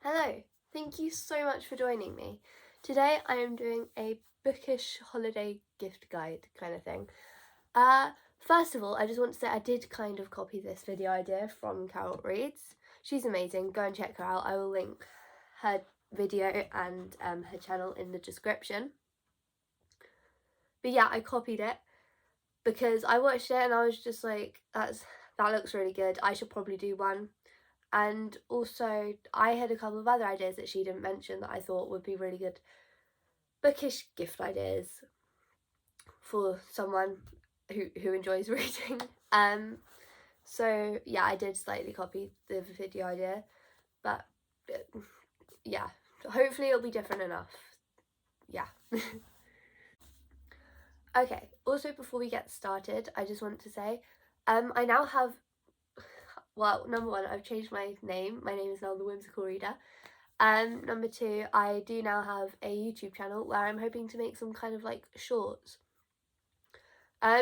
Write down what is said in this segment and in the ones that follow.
Hello, thank you so much for joining me. Today I am doing a bookish holiday gift guide kind of thing. First of all, I just want to say I did kind of copy this video idea from Carol Reads. She's amazing, go and check her out. I will link her video and her channel in the description. But yeah, I copied it because I watched it and I was just like, that looks really good. I should probably do one. And also, I had a couple of other ideas that she didn't mention that I thought would be really good bookish gift ideas for someone who enjoys reading. So yeah, I did slightly copy the video idea, but yeah, hopefully it'll be different enough. Yeah. Okay, also before we get started, I just want to say, I now have, well, number one, I've changed my name. My name is now The Whimsical Reader. Number two, I do now have a YouTube channel where I'm hoping to make some kind of like shorts.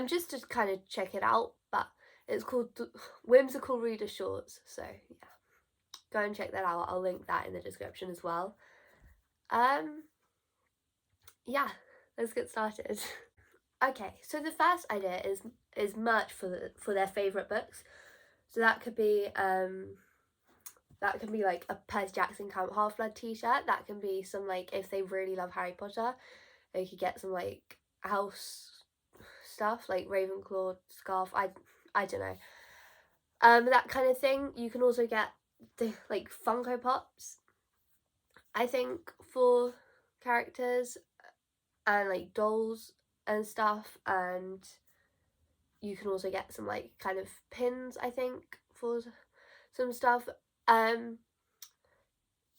Just to kind of check it out, but it's called Whimsical Reader Shorts, so yeah, go and check that out. I'll link that in the description as well. Yeah, let's get started. Okay, so the first idea is merch for their favourite books. So that could be like a Percy Jackson Camp Half-Blood t-shirt. That can be some, like, if they really love Harry Potter, they could get some like house stuff like Ravenclaw scarf. I don't know. That kind of thing. You can also get the like Funko Pops, I think, for characters and like dolls and stuff, and you can also get some like kind of pins, I think, for some stuff.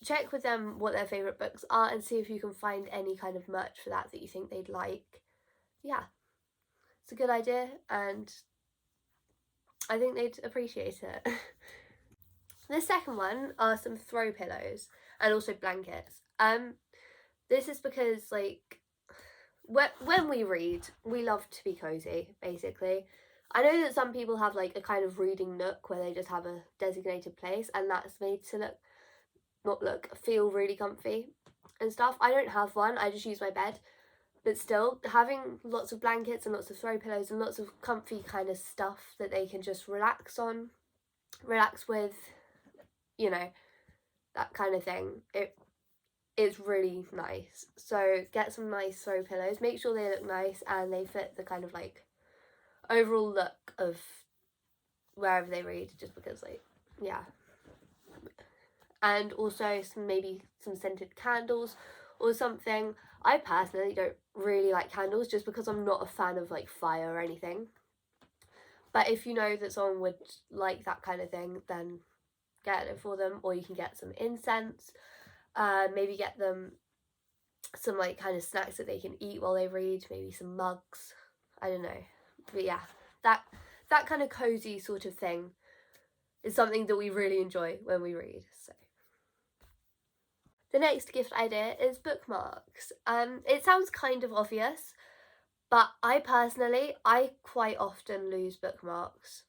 Check with them what their favourite books are and see if you can find any kind of merch for that you think they'd like. Yeah, it's a good idea and I think they'd appreciate it. The second one are some throw pillows and also blankets. This is because, like, when we read, we love to be cozy, basically. I know that some people have like a kind of reading nook where they just have a designated place and that's made to feel really comfy and stuff. I don't have one, I just use my bed. But still, having lots of blankets and lots of throw pillows and lots of comfy kind of stuff that they can just relax with, you know, that kind of thing. It's really nice. So get some nice throw pillows. Make sure they look nice and they fit the kind of like overall look of wherever they read, just because, like, yeah. And also maybe some scented candles or something. I personally don't really like candles just because I'm not a fan of like fire or anything. But if you know that someone would like that kind of thing, then get it for them. Or you can get some incense. Maybe get them some like kind of snacks that they can eat while they read. Maybe some mugs. I don't know. But yeah, that kind of cozy sort of thing is something that we really enjoy when we read. So the next gift idea is bookmarks. It sounds kind of obvious, but I quite often lose bookmarks.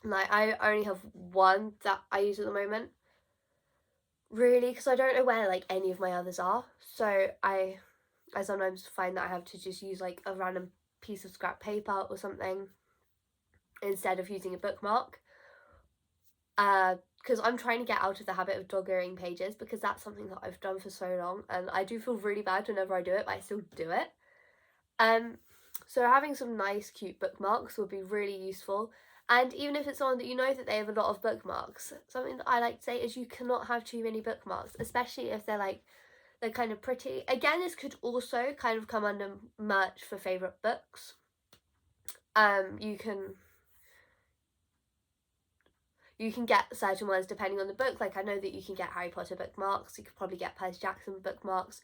Like, I only have one that I use at the moment, really, because I don't know where like any of my others are. So I sometimes find that I have to just use like a random piece of scrap paper or something instead of using a bookmark. Because I'm trying to get out of the habit of dog-earing pages, because that's something that I've done for so long and I do feel really bad whenever I do it, but I still do it. So having some nice cute bookmarks would be really useful. And even if it's someone that you know that they have a lot of bookmarks, something that I like to say is you cannot have too many bookmarks, especially if they're kind of pretty. Again, this could also kind of come under merch for favourite books. You can get certain ones depending on the book. Like, I know that you can get Harry Potter bookmarks, you could probably get Percy Jackson bookmarks,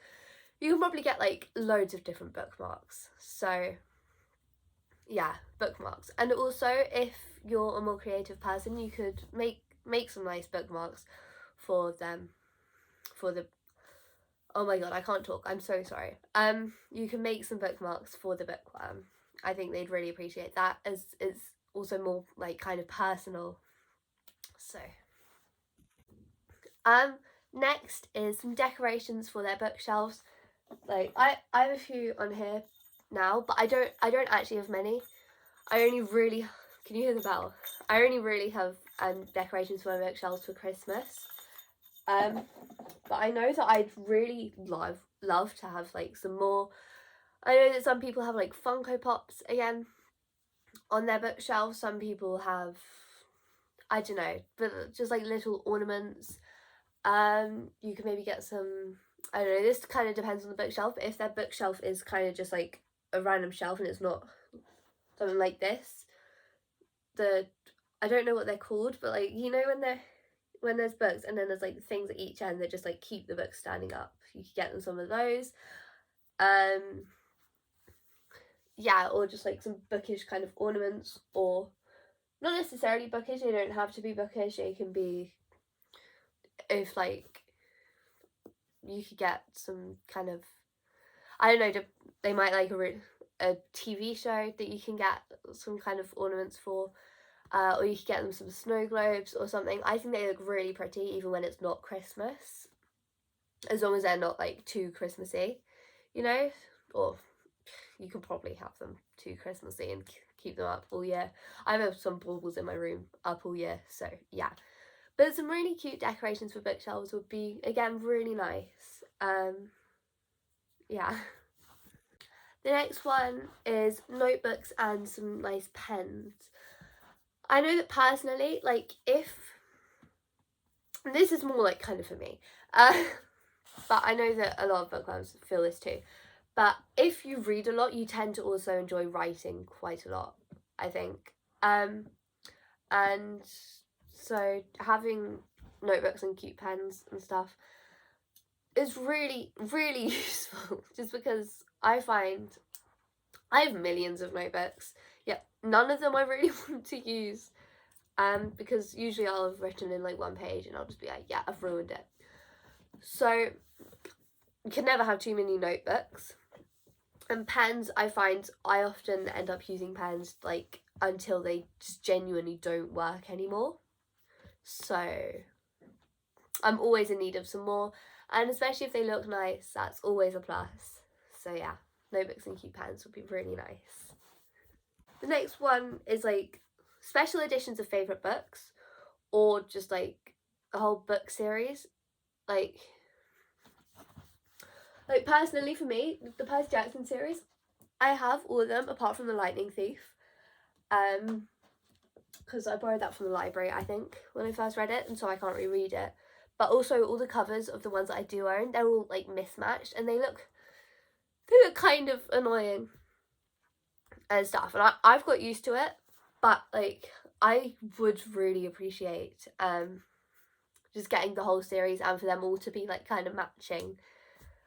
you can probably get like loads of different bookmarks. So yeah, bookmarks. And also, if you're a more creative person, you could make some nice bookmarks for them, for the, oh my god, I can't talk, I'm so sorry. You can make some bookmarks for the bookworm. I think they'd really appreciate that, as it's also more like kind of personal. So Next is some decorations for their bookshelves. Like I have a few on here now, but I don't actually have many. I only really, can you hear the bell? I only really have decorations for my bookshelves for Christmas. But I know that I'd really love to have like some more. I know that some people have like Funko Pops again on their bookshelves. Some people have, I don't know, but just like little ornaments. You can maybe get some, I don't know, this kind of depends on the bookshelf. If their bookshelf is kind of just like a random shelf and it's not something like this, I don't know what they're called, but like, you know, when there's books and then there's like things at each end that just like keep the book standing up, you could get them some of those. Yeah, or just like some bookish kind of ornaments, or not necessarily bookish, they don't have to be bookish, they can be, if like you could get some kind of, I don't know, they might like a TV show that you can get some kind of ornaments for, or you could get them some snow globes or something. I think they look really pretty even when it's not Christmas, as long as they're not like too Christmassy, you know, or you could probably have them too Christmassy and keep them up all year. I have some baubles in my room up all year, so yeah. But some really cute decorations for bookshelves would be, again, really nice. Yeah. The next one is notebooks and some nice pens. I know that personally, like, this is more like kind of for me, but I know that a lot of bookworms feel this too. But if you read a lot, you tend to also enjoy writing quite a lot, I think. And so having notebooks and cute pens and stuff is really, really useful, just because I find I have millions of notebooks, yet none of them I really want to use, because usually I'll have written in like one page and I'll just be like, yeah, I've ruined it. So you can never have too many notebooks. And pens, I find I often end up using pens like until they just genuinely don't work anymore. So I'm always in need of some more, and especially if they look nice, that's always a plus. So yeah, notebooks and cute pens would be really nice. The next one is like special editions of favourite books, or just like a whole book series. Like personally for me, the Percy Jackson series, I have all of them apart from The Lightning Thief. Because I borrowed that from the library, I think, when I first read it, and so I can't reread it. But also all the covers of the ones that I do own, they're all like mismatched and they look kind of annoying and stuff. And I've got used to it, but like I would really appreciate just getting the whole series and for them all to be like kind of matching.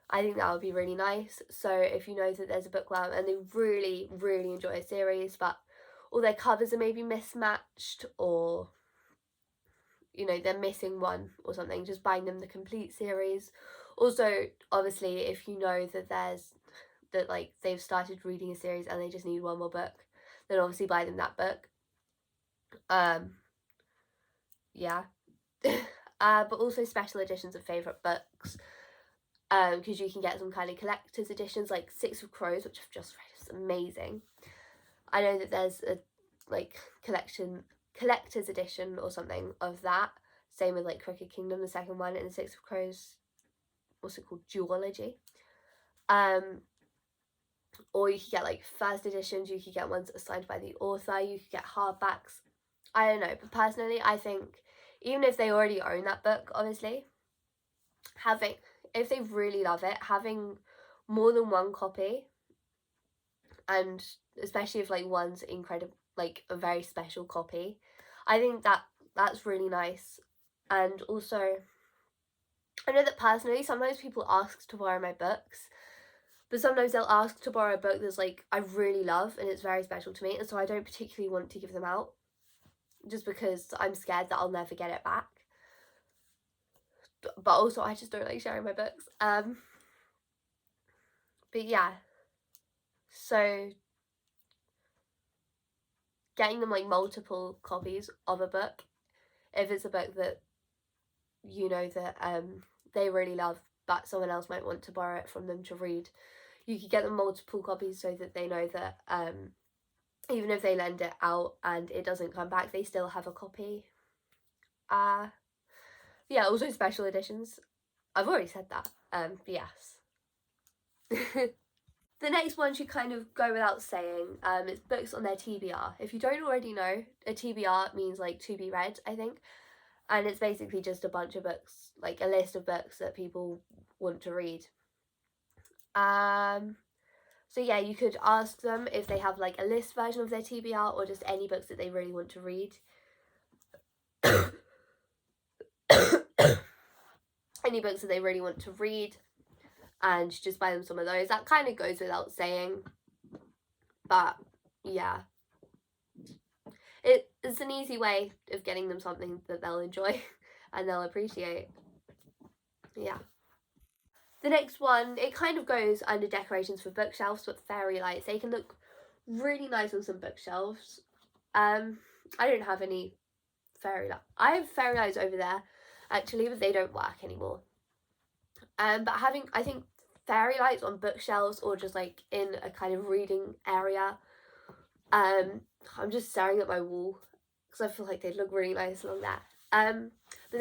I think that would be really nice. So if you know that there's a bookworm and they really, really enjoy a series, but all their covers are maybe mismatched, or you know, they're missing one or something, just buying them the complete series. Also, obviously, if you know that like they've started reading a series and they just need one more book, then obviously buy them that book. Yeah. But also special editions of favourite books, because you can get some kind of collector's editions, like Six of Crows, which I've just read, is amazing. I know that there's a like collector's edition or something of that. Same with like Crooked Kingdom, the second one, and the Six of Crows, what's it called, duology. Or you could get like first editions, you could get ones assigned by the author, you could get hardbacks. I don't know, but personally I think even if they already own that book, obviously, if they really love it, having more than one copy, and especially if like one's incredible, like a very special copy, I think that's really nice. And also, I know that personally sometimes people ask to borrow my books, but sometimes they'll ask to borrow a book that's like I really love and it's very special to me, and so I don't particularly want to give them out, just because I'm scared that I'll never get it back. But also I just don't like sharing my books. But yeah, so getting them like multiple copies of a book, if it's a book that you know that they really love, but someone else might want to borrow it from them to read. You could get them multiple copies so that they know that even if they lend it out and it doesn't come back, they still have a copy. Yeah, also special editions. I've already said that. But yes. The next one should kind of go without saying. It's books on their TBR. If you don't already know, a TBR means like to be read, I think. And it's basically just a bunch of books, like a list of books that people want to read. So yeah, you could ask them if they have like a list version of their TBR or just any books that they really want to read. Any books that they really want to read, and just buy them some of those. That kind of goes without saying, but yeah, it's an easy way of getting them something that they'll enjoy and they'll appreciate. Yeah. The next one, it kind of goes under decorations for bookshelves, but fairy lights. They can look really nice on some bookshelves. I don't have any fairy lights. I have fairy lights over there, actually, but they don't work anymore. But having, I think, fairy lights on bookshelves or just like in a kind of reading area. I'm just staring at my wall because I feel like they'd look really nice along there. But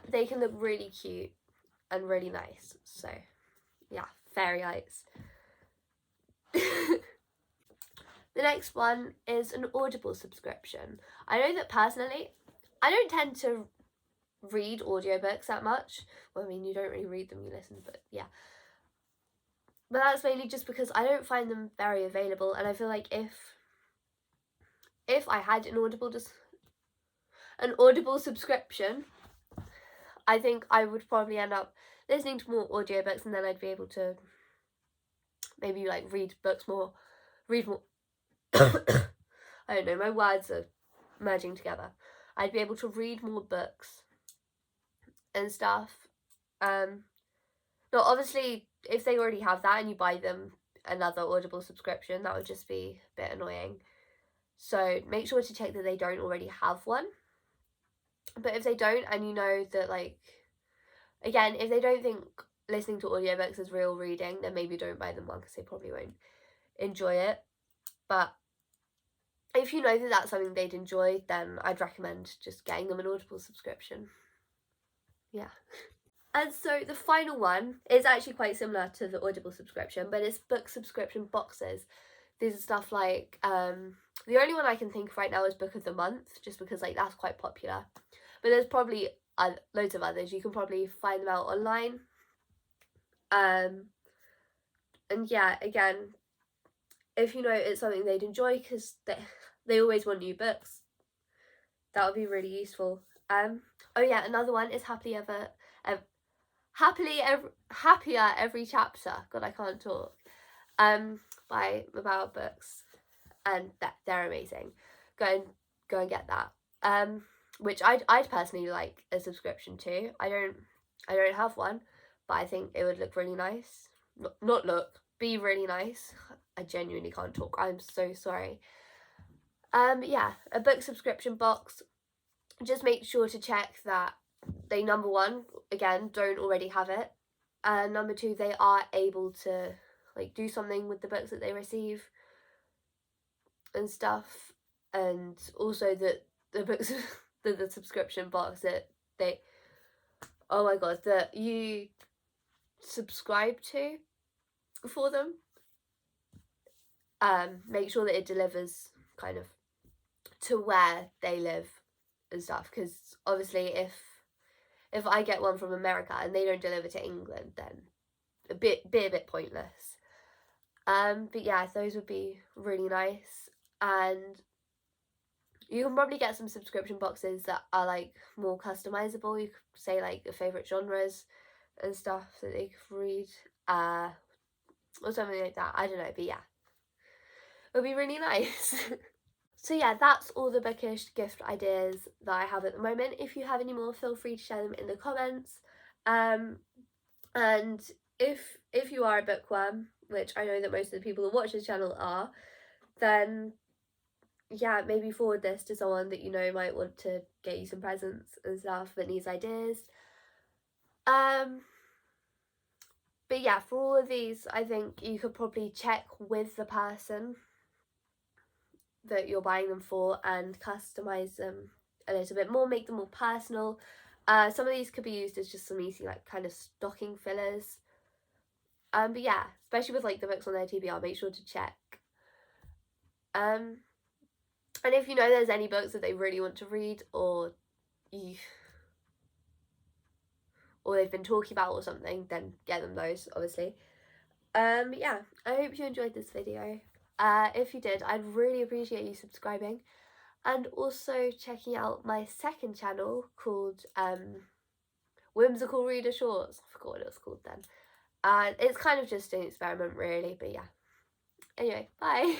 they can look really cute and really nice. So yeah, fairy lights. The next one is an Audible subscription. I know that personally, I don't tend to read audiobooks that much. Well, I mean, you don't really read them, you listen, but yeah. But that's mainly just because I don't find them very available, and I feel like if I had an Audible subscription, I think I would probably end up listening to more audiobooks, and then I'd be able to maybe like read more. I don't know, my words are merging together. I'd be able to read more books and stuff. No, obviously, if they already have that and you buy them another Audible subscription, that would just be a bit annoying. So make sure to check that they don't already have one. But if they don't, and you know that, like, again, if they don't think listening to audiobooks is real reading, then maybe don't buy them one because they probably won't enjoy it. But if you know that that's something they'd enjoy, then I'd recommend just getting them an Audible subscription. Yeah. And so the final one is actually quite similar to the Audible subscription, but it's book subscription boxes. These are stuff like, the only one I can think of right now is Book of the Month, just because like that's quite popular. But there's probably loads of others. You can probably find them out online. And yeah, again, if you know it's something they'd enjoy, because they always want new books, that would be really useful. Oh yeah, another one is Happier Every Chapter. God, I can't talk. By Mabel Books, and they're amazing. Go and get that. Which I'd personally like a subscription to. I don't have one, but I think it would look really nice. Be really nice. I genuinely can't talk. I'm so sorry. Yeah, a book subscription box. Just make sure to check that they, number one, again, don't already have it, and number two, they are able to like do something with the books that they receive and stuff, and also that the books the subscription box that they, oh my god, that you subscribe to for them, make sure that it delivers kind of to where they live and stuff, because obviously if I get one from America and they don't deliver to England, then a bit pointless. But yeah, those would be really nice. And you can probably get some subscription boxes that are like more customizable. You could say like your favorite genres and stuff that they could read, or something like that. I don't know, but yeah, it would be really nice. So yeah, that's all the bookish gift ideas that I have at the moment. If you have any more, feel free to share them in the comments. And if you are a bookworm, which I know that most of the people that watch this channel are, then yeah, maybe forward this to someone that you know might want to get you some presents and stuff that needs ideas. But yeah, for all of these, I think you could probably check with the person that you're buying them for and customize them a little bit more, make them more personal. Some of these could be used as just some easy like kind of stocking fillers. But yeah, especially with like the books on their TBR, make sure to check. And if you know there's any books that they really want to read, or they've been talking about or something, then get them those, obviously. But yeah, I hope you enjoyed this video. If you did, I'd really appreciate you subscribing and also checking out my second channel called Whimsical Reader Shorts. I forgot what it was called then. It's kind of just an experiment really, but yeah. Anyway, bye.